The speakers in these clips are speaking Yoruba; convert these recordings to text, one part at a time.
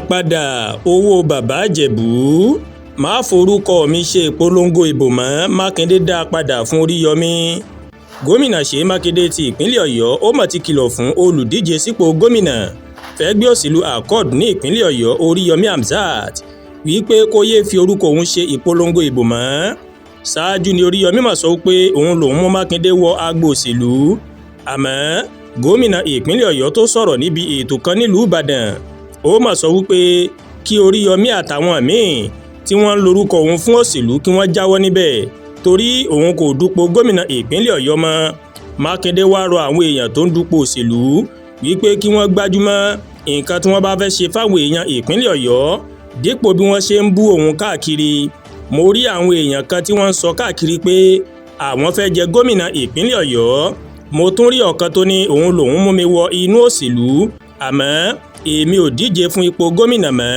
padà owó bàbá Ìjẹ̀bú. Má forúkọ mi ṣe ìpolongo ìbò mọ́, Mákindé dá padà fún Oríyọmí. Gómìnà Ṣèyí Mákindé ti ìpínlẹ̀ Ọ̀yọ́ ó mà ti kìlọ̀ fún olùdíje sípò gómìnà fẹ́gbẹ́ òṣèlú Accord ní ìpínlẹ̀ Ọ̀yọ́ Oríyọmí Hamzat wípé kó yéé fi orúkọ òun ṣe ìpolongo ìbò mọ́. Ṣáájú ni Oríyọmí mà sọ pé òun lòun mú Mákindé wọ agbo òṣèlú. Àmọ́ gómìnà ìpínlẹ̀ Ọ̀yọ́ tó sọ̀rọ̀ níbi ètò kan nílùú Ìbàdàn ó mà sọ wípé kí Oríyọmí àtàwọn míì tí wọ́n ń lorúkọ òun fún òṣèlú kí wọ́n jáwọ́ níbẹ̀ torí òun kò dupò gómìnà ìpínlẹ̀ Ọ̀yọ́ mọ́. Mákindé wá rọ àwọn èèyàn tó ń dupò òṣèlú wípé kí wọ́n gbájúmọ́ nǹkan tí wọ́n bá fẹ́ ṣe fáwọn èèyàn ìpínlẹ̀ Ọ̀yọ́ dípò bí wọ́n ṣe ń bú òun káàkiri. Mo rí àwọn èèyàn kan tí wọ́n ń sọ káàkiri pé àwọn fẹ́ jẹ gómìnà ìpínlẹ̀ Ọ̀yọ́. Mo tún rí ọ̀kan tó ní òun lòun mú mi wọ inú òṣèlú àmọ́ èmi ò díje fún ipò gómìnà mọ́.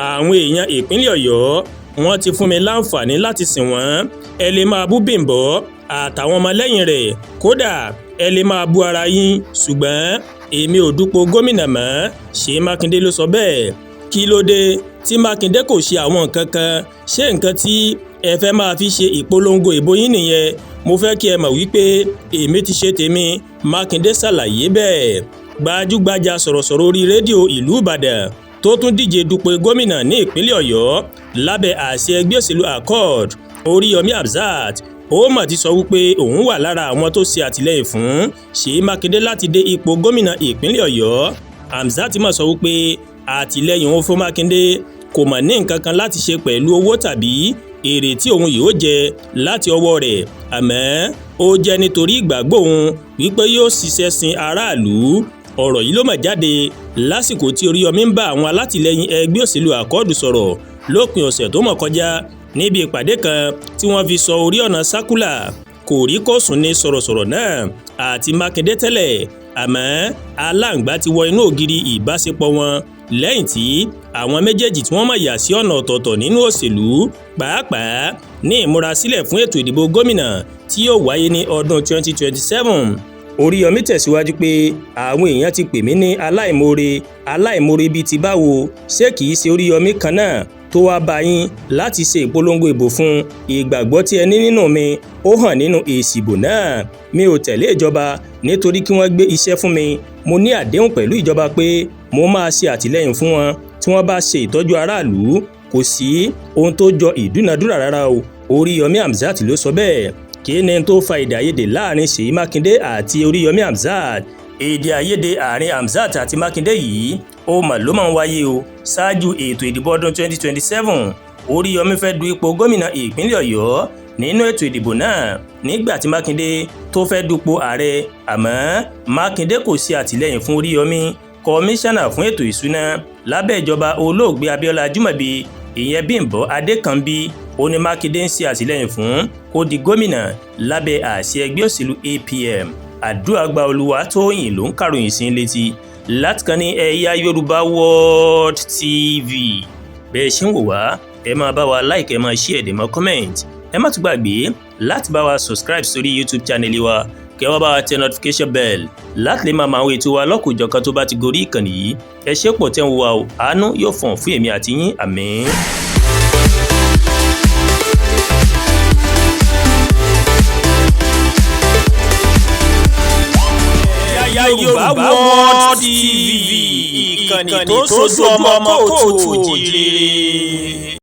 Àwọn èèyàn ìpínlẹ̀ Ọ̀yọ́ wọ́n ti fún mi láǹfààní láti sìn wọ́n. Ẹ lè máa bú Bímbọ́ àtàwọn ọmọlẹ́yìn rẹ̀, kódà ẹ lè máa bú ara yín, ṣùgbọ́n èmi ò dupò gómìnà mọ́. Ṣèyí Mákindé ló sọ bẹ́ẹ̀. Kí ló dé tí Mákindé kò ṣe àwọn nǹkan kan? Ṣé nǹkan tí ẹ fẹ́ máa fi ṣe ìpolongo ìbò yín nìyẹn? Mo fẹ́ kí ẹ mọ̀ wípé èmi ti ṣe tèmi. Mákindé ṣàlàyé bẹ́ẹ̀. Gbajúgbajà sọ̀rọ̀sọ̀rọ̀ orí rédíò ìlú Ìbàdàn tó tún díje dupò gómìnà ní ìpínlẹ̀ Ọ̀yọ́ lábẹ́ àṣẹ ẹgbẹ́ òṣèlú Accord Oríyọmí Hamzat ó mà ti sọ wípé òun wà lára àwọn tó ṣe àtìlẹ́yìn fún Ṣèyí Mákindé láti dé ipò gómìnà ìpínlẹ̀ Ọ̀yọ́. Hamzat mà sọ wípé àtìlẹ́yìn òun fún Mákindé kò mà ní nǹkan kan láti ṣe pẹ̀lú owó tàbí èrè tí òun yóò jẹ láti ọwọ́ rẹ̀, àmọ́ ó jẹ́ nítorí ìgbàgbọ́ òun wípé yóò ṣiṣẹ́ sin aráàlú. Ọ̀rọ̀ yìí ló mà jáde lásìkò tí Oríyọmí ń bá àwọn alátìlẹ́yìn ẹgbẹ́ òṣèlú Accord sọ̀rọ̀ lópin ọ̀sẹ̀ tó mọ̀ kọjá níbi ìpàdé kan tí wọ́n fi sọ orí ọ̀nà sákúlà. Kò rí kòsùn ní sọ̀rọ̀sọ̀rọ̀ náà àti Mákindé tẹ́lẹ̀, àmọ́ aláǹgbá ti wọ inú ògiri ìbáṣepọ̀ wọn lẹ́yìn tí àwọn méjèèjì tí wọ́n mọ̀ yà sí ọ̀nà ọ̀tọ̀ọ̀tọ̀ nínú òṣèlú, pàápàá ní ìmúrasílẹ̀ fún ètò ìdìbò gómìnà tí yóò wáyé ní ọdún 2027. Oríyọmí tẹ̀síwájú pé àwọn èèyàn ti pè mí ní aláìmoore bíi ti báwo? Ṣé kìí ṣe Oríyọmí kan náà tó wá bá yín láti ṣe ìpolongo ìbò fún? Ìgbàgbọ́ tí ẹ ní nínú mi ó hàn nínú èsì ìbò náà. Mi ò tẹ̀lé ìjọba nítorí kí wọ́n gbé iṣẹ́ fún mi. Mo ní àdéhùn pẹ̀lú ìjọba pé mo máa ṣe àtìlẹ́yìn fún wọn tí wọ́n bá ṣe ìtọ́jú aráàlú. Kò sí ohun tó jọ ìdúnadúrà rárá o. Oríyọmí Hamzat ló sọ bẹ́ẹ̀. Kí ni tó fa èdè àìyedè láàrin Ṣèyí Mákindé àti Oríyọmí Hamzat? Èdè àìyedè àárín Hamzat àti Mákindé yìí ó mà ló máa ń wáyé o ṣáájú ètò ìdìbò ọdún 2027. Oríyọmí fẹ́ du ipò gómìnà ìpínlẹ̀ Ọ̀yọ́ nínú ètò ìdìbò náà nígbà tí Mákindé tó fẹ́ dupò ààrẹ, àmọ́ Mákindé kò ṣe àtìlẹ́yìn fún Oríyọmí. Kọmíṣánná fún ètò ìṣúná lábẹ́ ìjọba olóògbé Abíọ́lá Ajímọ̀bí ìyẹn Bímbọ́ Adékànbí ó ní Mákindé ń ṣe àtìlẹ́yìn fún kó di gómìnà lábẹ́ àṣẹ ẹgbẹ́ òṣèlú APM. Àdúràgbà Olúwatóyìn ló ń kàròyìn sí létí láti kàn ní Ẹ̀yà Yorùbá World TV. Bẹ́ẹ̀ ṣe ń wò wá, ẹ máa bá wa like, ẹ máa share, ẹ máa comment. Ẹ má tún gbàgbé láti bá wa subscribe sórí YouTube channel wa, kẹ́ wá bá wa tẹ notification bell láti lè máa àwọn ètò wa lọ́kùnjọ̀kan tó bá ti gorí ìkànnì yìí. Ẹ ṣé pọ̀ tẹ́ ń wò wá o, àánú yóò fọ̀n fún èmi àti yín, àmín. Yorùbá World TV, ìkànnì tó sojú ọmọ kóòtù òjìrè.